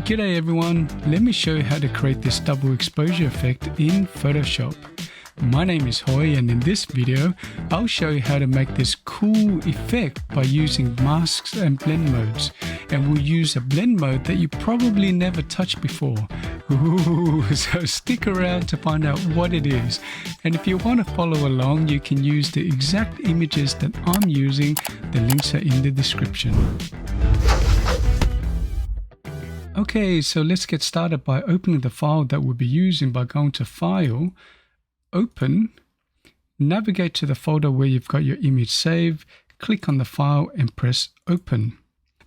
G'day everyone, let me show you how to create this double exposure effect in Photoshop. My name is Hoy, and in this video I'll show you how to make this cool effect by using masks and blend modes, and we'll use a blend mode that you probably never touched before. Ooh, so stick around to find out what it is, and if you want to follow along you can use the exact images that I'm using. The links are in the description. Okay, so let's get started by opening the file that we'll be using by going to File, Open, navigate to the folder where you've got your image saved, click on the file and press Open.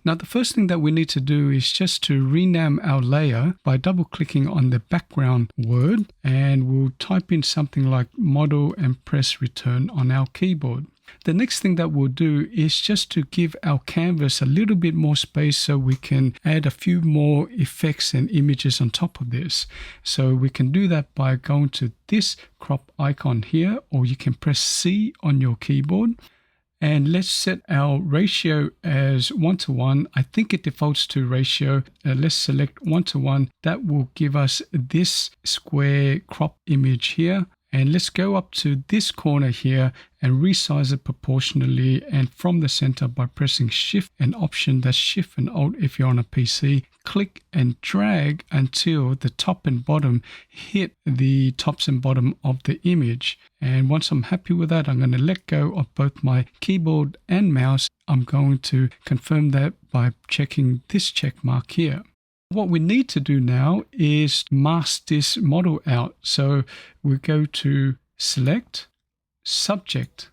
Now the first thing that we need to do is just to rename our layer by double clicking on the background word, and we'll type in something like model and press return on our keyboard. The next thing that we'll do is just to give our canvas a little bit more space so we can add a few more effects and images on top of this. So we can do that by going to this crop icon here, or you can press C on your keyboard. And let's set our ratio as 1:1. I think it defaults to ratio. Let's select 1:1. That will give us this square crop image here. And let's go up to this corner here and resize it proportionally, and from the center by pressing Shift and Option, that's Shift and Alt if you're on a PC, click and drag until the top and bottom hit the tops and bottom of the image. And once I'm happy with that, I'm going to let go of both my keyboard and mouse. I'm going to confirm that by checking this check mark here. What we need to do now is mask this model out. So we go to Select, Subject.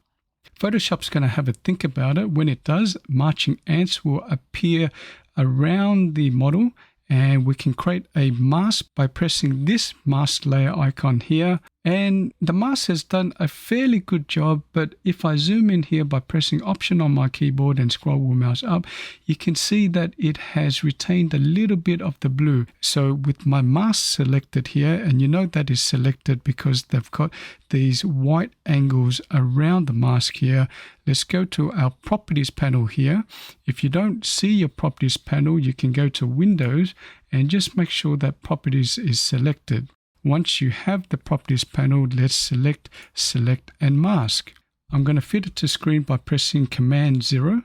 Photoshop's going to have a think about it. When it does, marching ants will appear around the model, and we can create a mask by pressing this mask layer icon here. And the mask has done a fairly good job, but if I zoom in here by pressing Option on my keyboard and scroll wheel mouse up, you can see that it has retained a little bit of the blue. So with my mask selected here, and you know that is selected because they've got these white angles around the mask here. Let's go to our Properties panel here. If you don't see your Properties panel, you can go to Windows and just make sure that Properties is selected. Once you have the Properties panel, let's select, and Mask. I'm going to fit it to screen by pressing Command 0.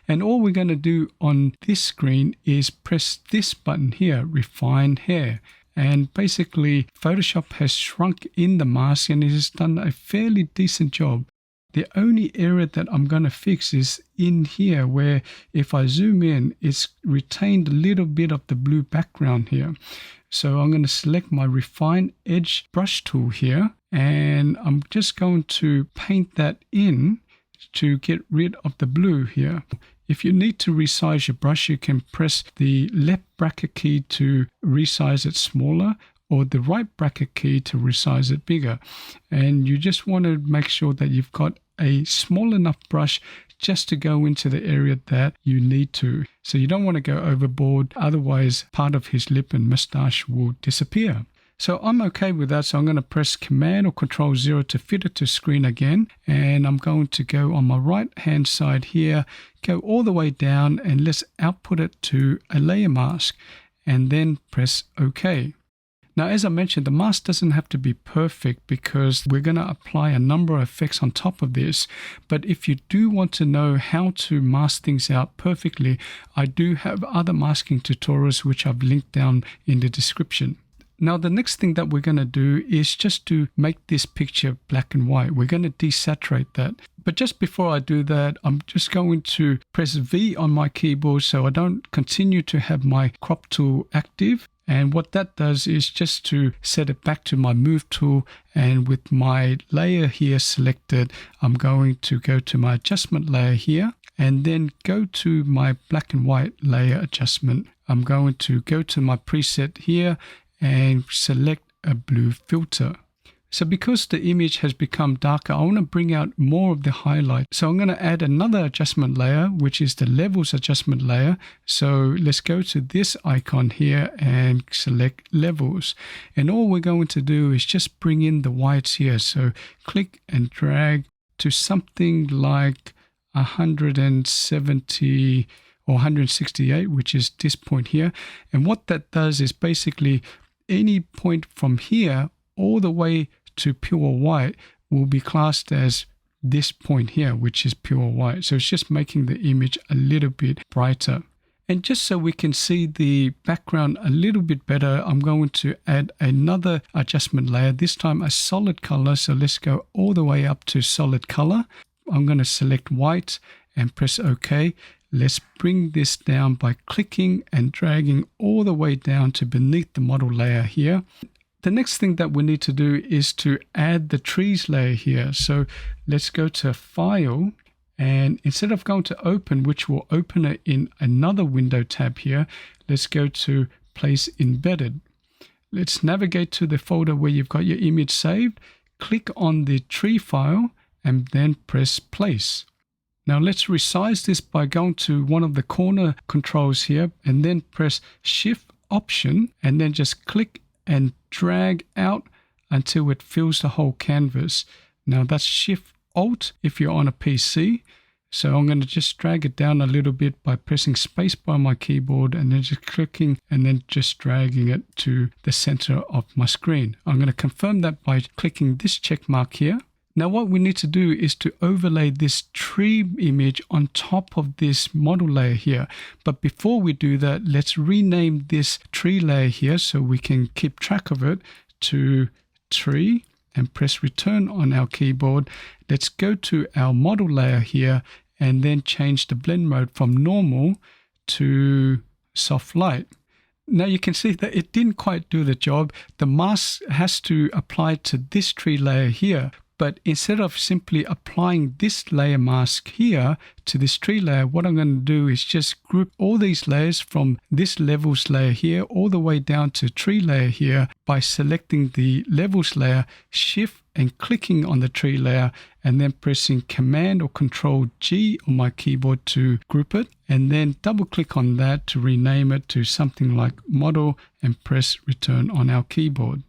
And all we're going to do on this screen is press this button here, Refine Hair. And basically, Photoshop has shrunk in the mask and it has done a fairly decent job. The only area that I'm going to fix is in here, where if I zoom in, it's retained a little bit of the blue background here. So I'm going to select my Refine Edge brush tool here, and I'm just going to paint that in to get rid of the blue here. If you need to resize your brush, you can press the left bracket key to resize it smaller, or the right bracket key to resize it bigger. And you just want to make sure that you've got a small enough brush just to go into the area that you need to. So you don't want to go overboard, otherwise part of his lip and mustache will disappear. So I'm okay with that, so I'm going to press Command or Control 0 to fit it to screen again. And I'm going to go on my right hand side here, go all the way down, and let's output it to a layer mask, and then press OK. Now, as I mentioned, the mask doesn't have to be perfect because we're going to apply a number of effects on top of this. But if you do want to know how to mask things out perfectly, I do have other masking tutorials which I've linked down in the description. Now, the next thing that we're going to do is just to make this picture black and white. We're going to desaturate that. But just before I do that, I'm just going to press V on my keyboard so I don't continue to have my crop tool active. And what that does is just to set it back to my move tool, and with my layer here selected, I'm going to go to my adjustment layer here and then go to my black and white layer adjustment. I'm going to go to my preset here and select a blue filter. So because the image has become darker, I want to bring out more of the highlight. So I'm going to add another adjustment layer, which is the levels adjustment layer. So let's go to this icon here and select levels. And all we're going to do is just bring in the whites here. So click and drag to something like 170 or 168, which is this point here. And what that does is basically any point from here all the way to pure white will be classed as this point here, which is pure white. So it's just making the image a little bit brighter. And just so we can see the background a little bit better, I'm going to add another adjustment layer, this time a solid color. So let's go all the way up to solid color. I'm going to select white and press OK. Let's bring this down by clicking and dragging all the way down to beneath the model layer here. The next thing that we need to do is to add the trees layer here. So let's go to File, and instead of going to Open, which will open it in another window tab here, let's go to Place Embedded. Let's navigate to the folder where you've got your image saved, click on the tree file, and then press Place. Now let's resize this by going to one of the corner controls here, and then press Shift Option, and then just click and drag out until it fills the whole canvas. Now that's Shift Alt if you're on a PC. So I'm going to just drag it down a little bit by pressing space by my keyboard and then just clicking and then just dragging it to the center of my screen. I'm going to confirm that by clicking this check mark here. Now what we need to do is to overlay this tree image on top of this model layer here. But before we do that, let's rename this tree layer here so we can keep track of it to tree and press return on our keyboard. Let's go to our model layer here and then change the blend mode from normal to soft light. Now you can see that it didn't quite do the job. The mask has to apply to this tree layer here. But instead of simply applying this layer mask here to this tree layer, what I'm going to do is just group all these layers from this levels layer here all the way down to tree layer here by selecting the levels layer, shift and clicking on the tree layer, and then pressing Command or Control G on my keyboard to group it, and then double click on that to rename it to something like model and press return on our keyboard.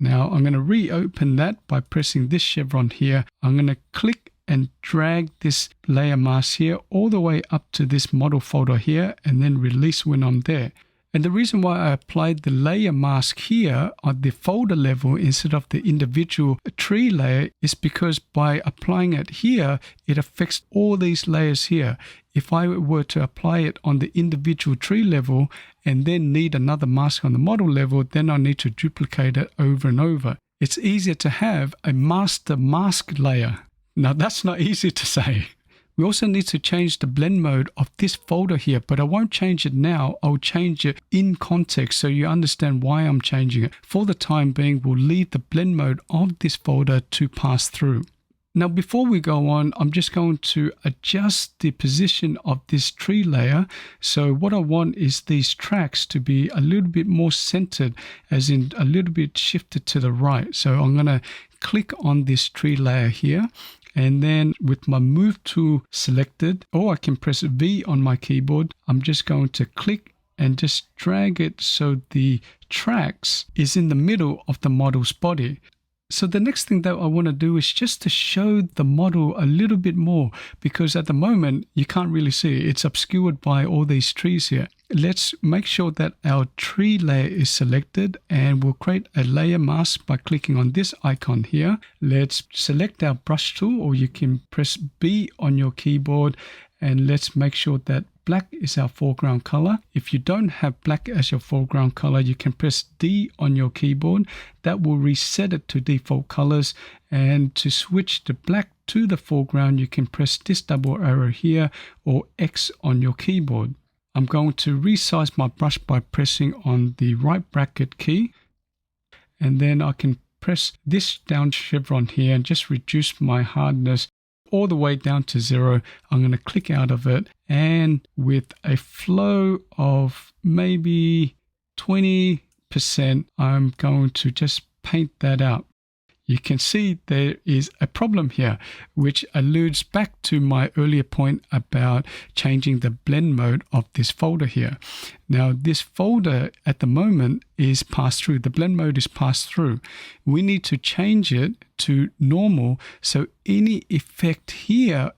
Now I'm going to reopen that by pressing this chevron here. I'm going to click and drag this layer mask here all the way up to this model folder here and then release when I'm there. And the reason why I applied the layer mask here at the folder level instead of the individual tree layer is because by applying it here, it affects all these layers here. If I were to apply it on the individual tree level and then need another mask on the model level, then I need to duplicate it over and over. It's easier to have a master mask layer. Now that's not easy to say. We also need to change the blend mode of this folder here, but I won't change it now. I'll change it in context so you understand why I'm changing it. For the time being, we'll leave the blend mode of this folder to pass through. Now, before we go on, I'm just going to adjust the position of this tree layer. So what I want is these tracks to be a little bit more centered, as in a little bit shifted to the right. So I'm going to click on this tree layer here. And then with my move tool selected, or I can press V on my keyboard, I'm just going to click and just drag it so the tracks is in the middle of the model's body. So the next thing that I want to do is just to show the model a little bit more, because at the moment you can't really see it. It's obscured by all these trees here. Let's make sure that our tree layer is selected, and we'll create a layer mask by clicking on this icon here. Let's select our brush tool, or you can press B on your keyboard, and let's make sure that black is our foreground color. If you don't have black as your foreground color, you can press D on your keyboard. That will reset it to default colors. And to switch the black to the foreground, you can press this double arrow here or X on your keyboard. I'm going to resize my brush by pressing on the right bracket key. And then I can press this down chevron here and just reduce my hardness all the way down to 0. I'm going to click out of it, and with a flow of maybe 20%, I'm going to just paint that out. you can see there is a problem here, which alludes back to my earlier point about changing the blend mode of this folder here. Now, this folder at the moment is passed through. The blend mode is passed through. We need to change it to normal, so any effect here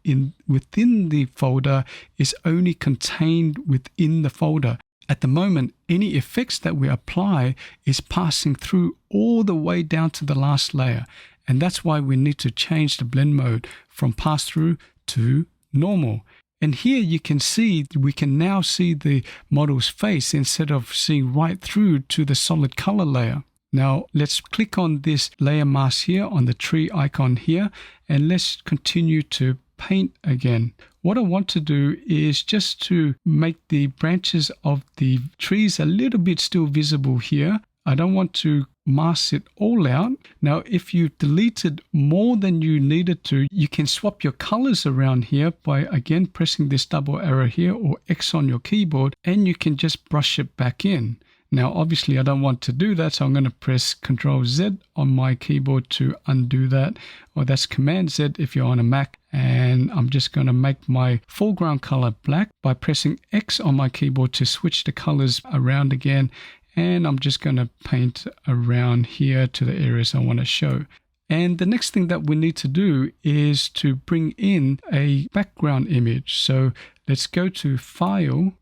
within the folder is only contained within the folder. At the moment, any effects that we apply is passing through all the way down to the last layer. And that's why we need to change the blend mode from pass through to normal. And here you can see, we can now see the model's face instead of seeing right through to the solid color layer. Now let's click on this layer mask here on the tree icon here, and let's continue to paint again. What I want to do is just to make the branches of the trees a little bit still visible here. I don't want to mask it all out. Now, if you deleted more than you needed to, you can swap your colors around here by again pressing this double arrow here or X on your keyboard, and you can just brush it back in. Now, obviously, I don't want to do that, so I'm going to press Ctrl Z on my keyboard to undo that, or that's Command Z if you're on a Mac. And I'm just going to make my foreground color black by pressing X on my keyboard to switch the colors around again. And I'm just going to paint around here to the areas I want to show. And the next thing that we need to do is to bring in a background image. So let's go to File,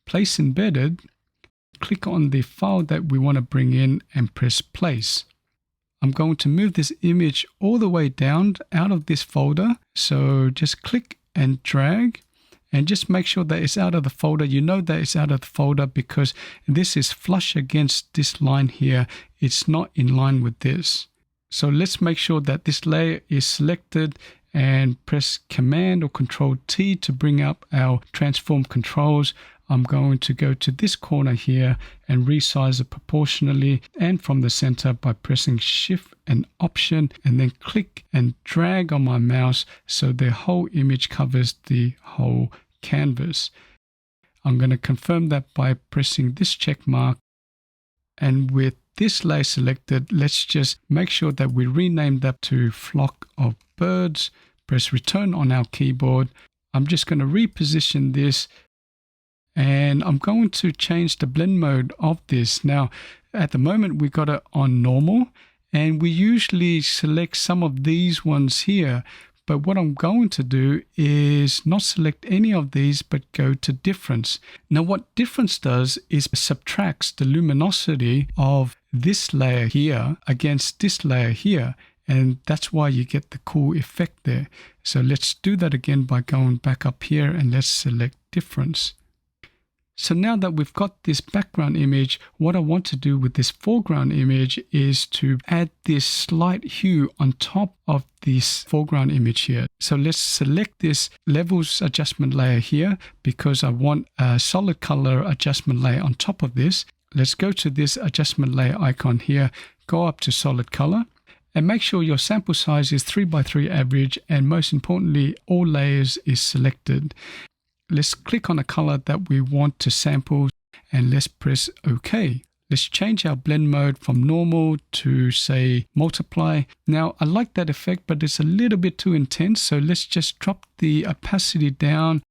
Place Embedded, click on the file that we want to bring in and press Place. I'm going to move this image all the way down out of this folder. So just click and drag and just make sure that it's out of the folder. You know that it's out of the folder because this is flush against this line here. It's not in line with this. So let's make sure that this layer is selected and press Command or Control T to bring up our transform controls. I'm going to go to this corner here and resize it proportionally and from the center by pressing Shift and Option, and then click and drag on my mouse so the whole image covers the whole canvas. I'm going to confirm that by pressing this check mark, and with this layer selected, let's just make sure that we rename that to Flock of Birds. Press Return on our keyboard. I'm just going to reposition this, and I'm going to change the blend mode of this. Now, at the moment, we got it on normal, and we usually select some of these ones here. But what I'm going to do is not select any of these, but go to difference. Now, what difference does is subtracts the luminosity of this layer here against this layer here. And that's why you get the cool effect there. So let's do that again by going back up here and let's select difference. So now that we've got this background image, what I want to do with this foreground image is to add this slight hue on top of this foreground image here. So let's select this levels adjustment layer here because I want a solid color adjustment layer on top of this. Let's go to this adjustment layer icon here, go up to solid color, and make sure your sample size is 3x3 average, and most importantly, all layers is selected. Let's click on a color that we want to sample and let's press OK. Let's change our blend mode from normal to, say, multiply. Now, I like that effect, but it's a little bit too intense, so let's just drop the opacity down.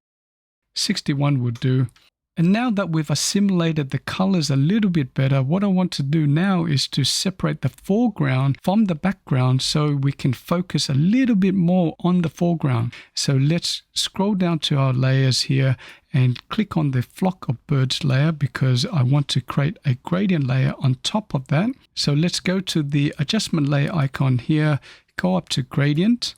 61 would do. And now that we've assimilated the colors a little bit better, what I want to do now is to separate the foreground from the background so we can focus a little bit more on the foreground. So let's scroll down to our layers here and click on the Flock of Birds layer because I want to create a gradient layer on top of that. So let's go to the adjustment layer icon here, go up to gradient.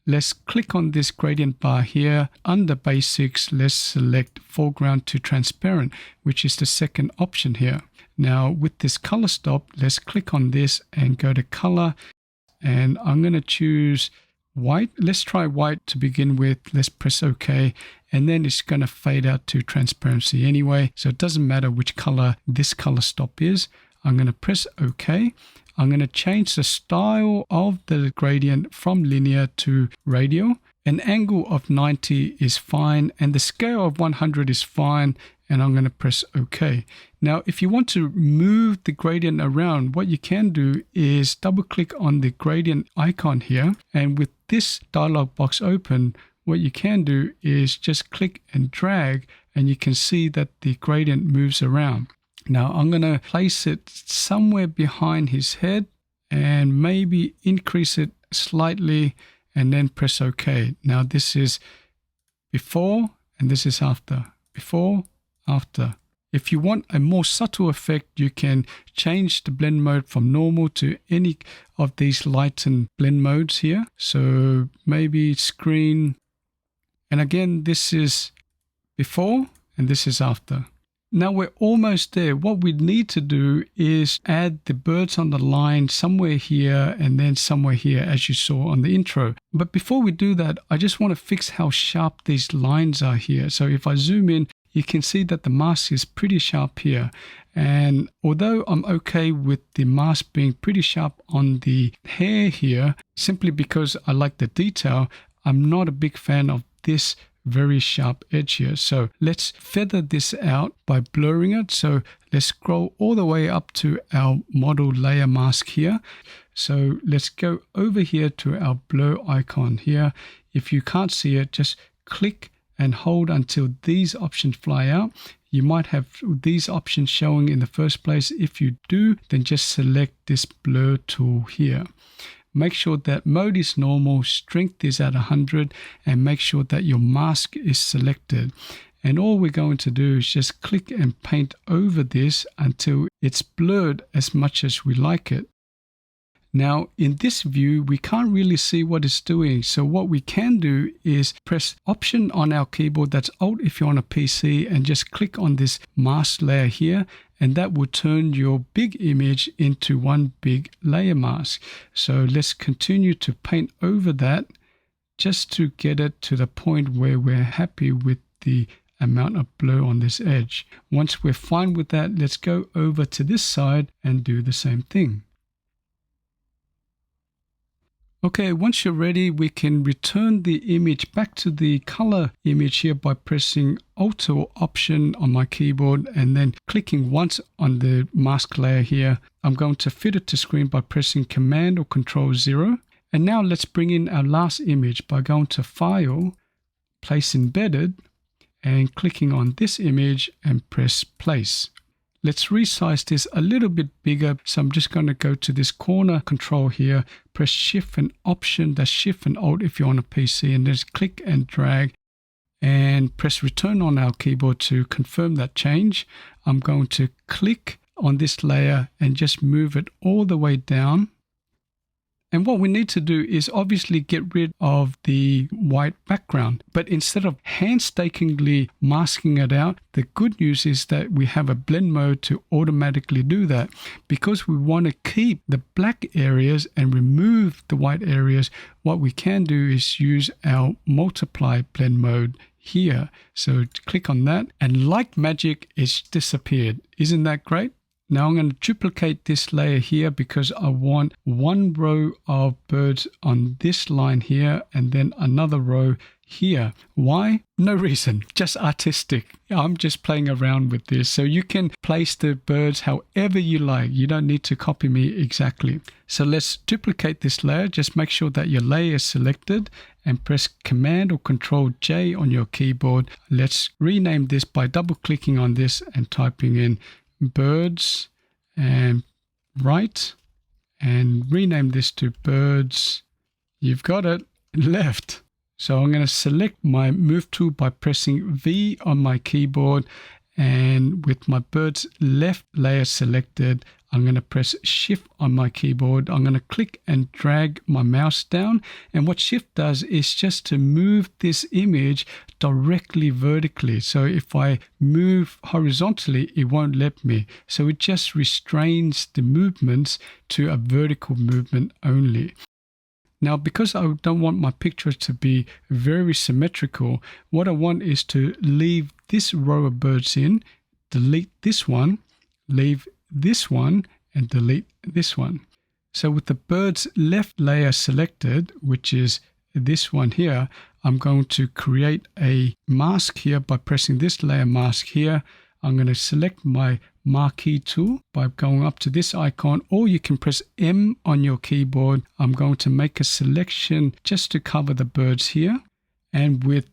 Let's click on this gradient bar here. Under basics, let's select foreground to transparent, which is the second option here. Now with this color stop, let's click on this and go to color. And I'm going to choose white. Let's try white to begin with. Let's press OK. And then it's going to fade out to transparency anyway. So it doesn't matter which color this color stop is. I'm going to press OK. I'm going to change the style of the gradient from linear to radial. An angle of 90 is fine, and the scale of 100 is fine. and I'm going to press OK. Now, if you want to move the gradient around, what you can do is double click on the gradient icon here, and with this dialog box open, what you can do is just click and drag, and you can see that the gradient moves around. Now, I'm going to place it somewhere behind his head and maybe increase it slightly and then press OK. Now, this is before and this is after. Before, after. If you want a more subtle effect, you can change the blend mode from normal to any of these lighten blend modes here. So maybe screen. And again, this is before and this is after. Now we're almost there. What we need to do is add the birds on the line somewhere here and then somewhere here, as you saw on the intro. But before we do that, I just want to fix how sharp these lines are here. So if I zoom in, you can see that the mask is pretty sharp here. And although I'm okay with the mask being pretty sharp on the hair here, simply because I like the detail, I'm not a big fan of this very sharp edge here. So let's feather this out by blurring it. So let's scroll all the way up to our model layer mask here. So let's go over here to our blur icon here. If you can't see it, just click and hold until these options fly out. You might have these options showing in the first place. If you do, then just select this blur tool here. Make sure that mode is normal, strength is at 100, and make sure that your mask is selected. And all we're going to do is just click and paint over this until it's blurred as much as we like it. Now, in this view, we can't really see what it's doing. So what we can do is press Option on our keyboard, that's Alt if you're on a PC, and just click on this mask layer here, and that will turn your big image into one big layer mask. So let's continue to paint over that just to get it to the point where we're happy with the amount of blur on this edge. Once we're fine with that, let's go over to this side and do the same thing. Okay, once you're ready, we can return the image back to the color image here by pressing Alt or Option on my keyboard and then clicking once on the mask layer here. I'm going to fit it to screen by pressing Command or Control 0. And now let's bring in our last image by going to File, Place Embedded, and clicking on this image and press Place. Let's resize this a little bit bigger. So I'm just going to go to this corner control here, press Shift and Option, that's Shift and Alt if you're on a PC, and just click and drag and press Return on our keyboard to confirm that change. I'm going to click on this layer and just move it all the way down. And what we need to do is obviously get rid of the white background. But instead of painstakingly masking it out, the good news is that we have a blend mode to automatically do that. Because we want to keep the black areas and remove the white areas, what we can do is use our multiply blend mode here. So click on that, and like magic, it's disappeared. Isn't that great? Now I'm going to duplicate this layer here because I want one row of birds on this line here and then another row here. Why? No reason, just artistic. I'm just playing around with this. So you can place the birds however you like. You don't need to copy me exactly. So let's duplicate this layer. Just make sure that your layer is selected and press Command or Control J on your keyboard. Let's rename this by double clicking on this and typing in birds and right, and rename this to birds. You've got it, left. So I'm going to select my move tool by pressing V on my keyboard, and with my birds left layer selected, I'm going to press Shift on my keyboard. I'm going to click and drag my mouse down, and what Shift does is just to move this image directly vertically. So if I move horizontally, it won't let me. So it just restrains the movements to a vertical movement only. Now, because I don't want my picture to be very symmetrical, what I want is to leave this row of birds in, delete this one, leave this one, and delete this one. So with the birds left layer selected, which is this one here, I'm going to create a mask here by pressing this layer mask here. I'm going to select my marquee tool by going up to this icon, or you can press M on your keyboard. I'm going to make a selection just to cover the birds here. And with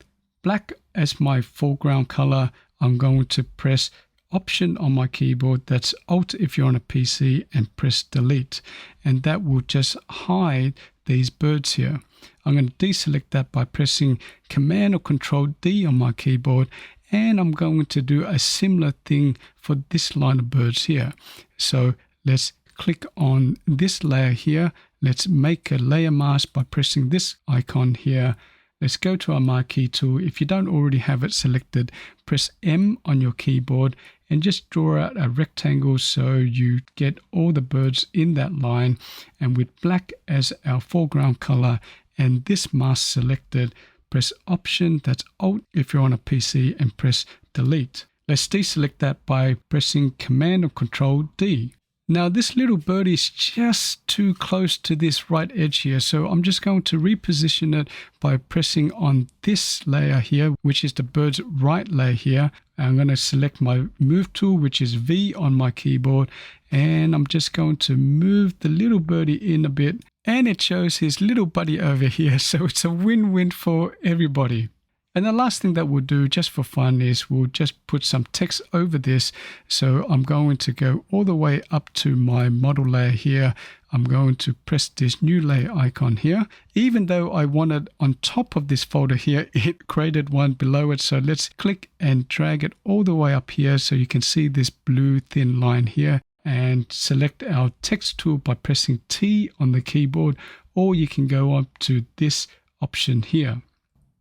black as my foreground color, I'm going to press Option on my keyboard, that's Alt if you're on a PC, and press Delete. And that will just hide these birds here. I'm going to deselect that by pressing Command or Control D on my keyboard. And I'm going to do a similar thing for this line of birds here. So let's click on this layer here. Let's make a layer mask by pressing this icon here. Let's go to our marquee tool. If you don't already have it selected, press M on your keyboard and just draw out a rectangle so you get all the birds in that line. And with black as our foreground color and this mask selected, press Option, that's Alt if you're on a PC, and press Delete. Let's deselect that by pressing Command or Control D. Now this little bird is just too close to this right edge here, so I'm just going to reposition it by pressing on this layer here, which is the bird's right layer here. I'm going to select my Move tool, which is V on my keyboard, and I'm just going to move the little birdie in a bit, and it shows his little buddy over here, so it's a win-win for everybody. And the last thing that we'll do just for fun is we'll just put some text over this. So I'm going to go all the way up to my model layer here. I'm going to press this new layer icon here. Even though I wanted on top of this folder here, it created one below it. So let's click and drag it all the way up here so you can see this blue thin line here. And select our text tool by pressing T on the keyboard, or you can go up to this option here.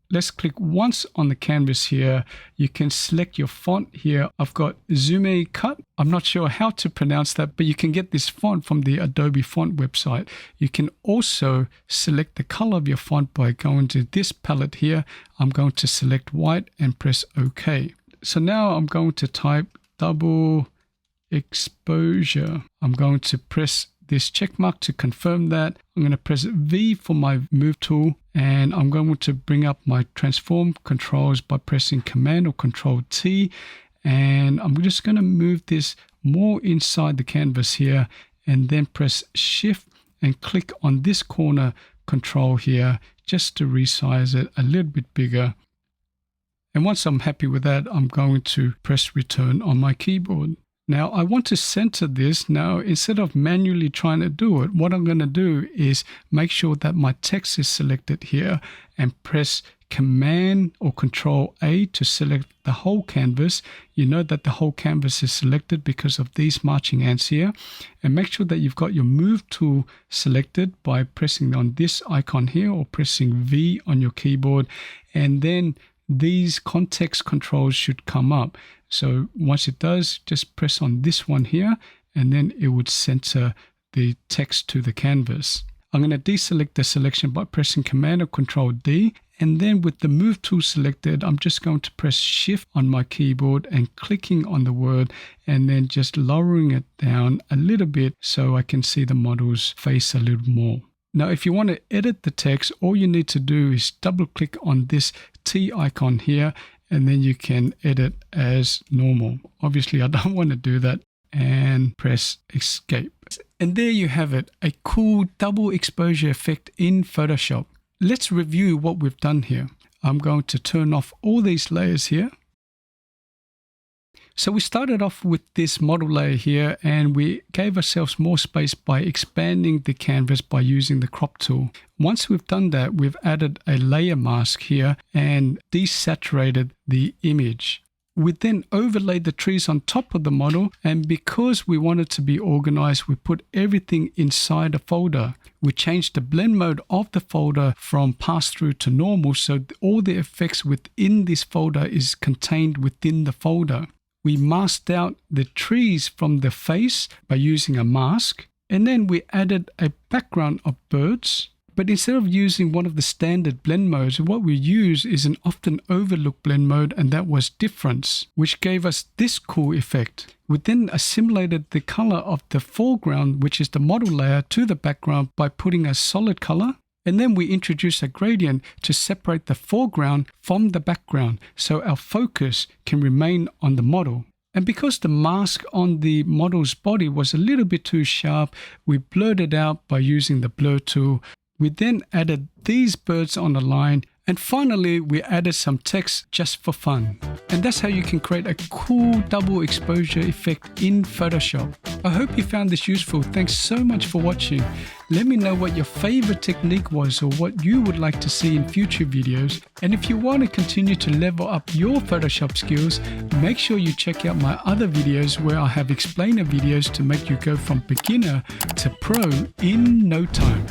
Let's click once on the canvas here. You can select your font here. I've got Zume Cut. I'm not sure how to pronounce that, but you can get this font from the Adobe font website. You can also select the color of your font by going to this palette here. I'm going to select white and press OK. So now I'm going to type double exposure. I'm going to press this check mark to confirm that. I'm going to press V for my Move tool, and I'm going to bring up my transform controls by pressing Command or Control T, and I'm just going to move this more inside the canvas here, and then press Shift and click on this corner control here just to resize it a little bit bigger. And once I'm happy with that, I'm going to press Return on my keyboard. Now I want to center this. Now instead of manually trying to do it, what I'm going to do is make sure that my text is selected here and press Command or Control A to select the whole canvas. You know that the whole canvas is selected because of these marching ants here. And make sure that you've got your Move tool selected by pressing on this icon here or pressing V on your keyboard. And then these context controls should come up. So once it does, just press on this one here, and then it would center the text to the canvas. I'm going to deselect the selection by pressing Command or Control D. And then with the Move tool selected, I'm just going to press Shift on my keyboard and clicking on the word, and then just lowering it down a little bit so I can see the model's face a little more. Now, if you want to edit the text, all you need to do is double click on this T icon here, and then you can edit as normal. Obviously, I don't want to do that, and press Escape. And there you have it, a cool double exposure effect in Photoshop. Let's review what we've done here. I'm going to turn off all these layers here. So we started off with this model layer here, and we gave ourselves more space by expanding the canvas by using the crop tool. Once we've done that, we've added a layer mask here and desaturated the image. We then overlaid the trees on top of the model, and because we wanted to be organized, we put everything inside a folder. We changed the blend mode of the folder from pass-through to normal, so all the effects within this folder is contained within the folder. We masked out the trees from the face by using a mask, and then we added a background of birds. But instead of using one of the standard blend modes, what we use is an often overlooked blend mode, and that was difference, which gave us this cool effect. We then assimilated the color of the foreground, which is the model layer, to the background by putting a solid color. And then we introduce a gradient to separate the foreground from the background so our focus can remain on the model. And because the mask on the model's body was a little bit too sharp, we blurred it out by using the blur tool. We then added these birds on the line, and finally we added some text just for fun. And that's how you can create a cool double exposure effect in Photoshop. I hope you found this useful. Thanks so much for watching. Let me know what your favorite technique was or what you would like to see in future videos. And if you want to continue to level up your Photoshop skills, make sure you check out my other videos where I have explainer videos to make you go from beginner to pro in no time.